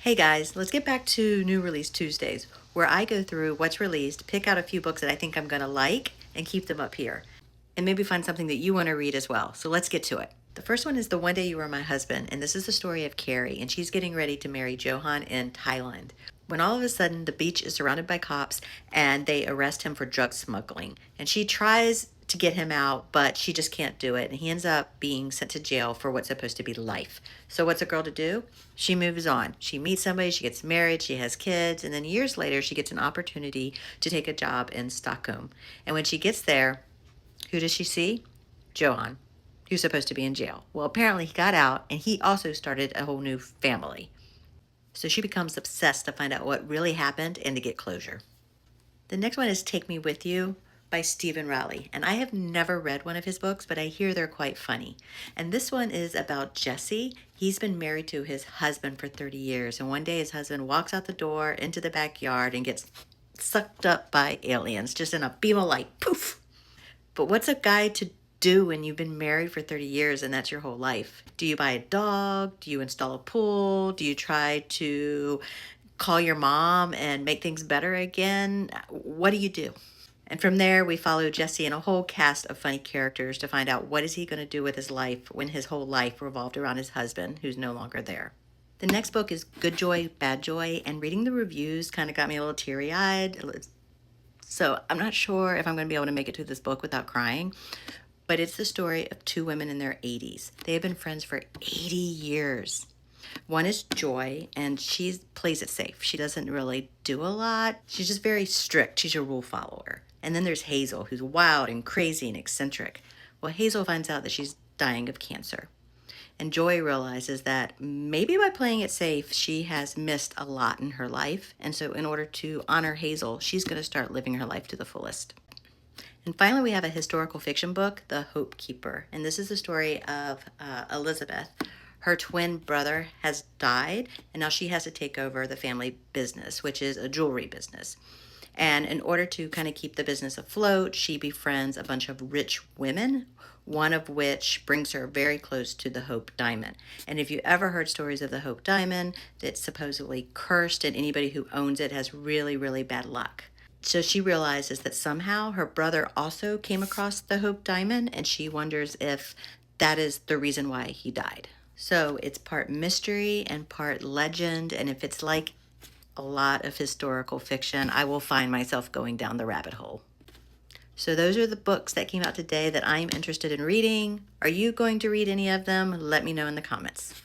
Hey guys, let's get back to New Release Tuesdays, where I go through what's released, pick out a few books that I think I'm going to like, and keep them up here. And maybe find something that you want to read as well. So let's get to it. The first one is The One Day You Were My Husband, and this is the story of Carrie, and she's getting ready to marry Johan in Thailand. When all of a sudden the beach is surrounded by cops and they arrest him for drug smuggling. And she tries to get him out, but she just can't do it. And he ends up being sent to jail for what's supposed to be life. So what's a girl to do? She moves on. She meets somebody, she gets married, she has kids, and then years later she gets an opportunity to take a job in Stockholm. And when she gets there, who does she see? Johan, who's supposed to be in jail. Well, apparently he got out and he also started a whole new family. So she becomes obsessed to find out what really happened and to get closure. The next one is Take Me With You by Stephen Riley. And I have never read one of his books, but I hear they're quite funny. And this one is about Jesse. He's been married to his husband for 30 years. And one day his husband walks out the door into the backyard and gets sucked up by aliens, just in a beam of light. Poof! But what's a guy to do when you've been married for 30 years and that's your whole life? Do you buy a dog? Do you install a pool? Do you try to call your mom and make things better again? What do you do? And from there, we follow Jesse and a whole cast of funny characters to find out what is he going to do with his life when his whole life revolved around his husband, who's no longer there. The next book is Good Joy, Bad Joy, and reading the reviews kind of got me a little teary-eyed. So I'm not sure if I'm going to be able to make it through this book without crying, but it's the story of two women in their 80s. They have been friends for 80 years. One is Joy, and she plays it safe. She doesn't really do a lot. She's just very strict. She's a rule follower. And then there's Hazel, who's wild and crazy and eccentric. Well, Hazel finds out that she's dying of cancer. And Joy realizes that maybe by playing it safe, she has missed a lot in her life. And so in order to honor Hazel, she's going to start living her life to the fullest. And finally, we have a historical fiction book, The Hope Keeper. And this is the story of Elizabeth. Her twin brother has died, and now she has to take over the family business, which is a jewelry business. And in order to kind of keep the business afloat, she befriends a bunch of rich women, one of which brings her very close to the Hope Diamond. And if you ever heard stories of the Hope Diamond, it's supposedly cursed, and anybody who owns it has really, really bad luck. So she realizes that somehow her brother also came across the Hope Diamond, and she wonders if that is the reason why he died. So it's part mystery and part legend, and if it's like a lot of historical fiction, I will find myself going down the rabbit hole. So those are the books that came out today that I'm interested in reading. Are you going to read any of them? Let me know in the comments.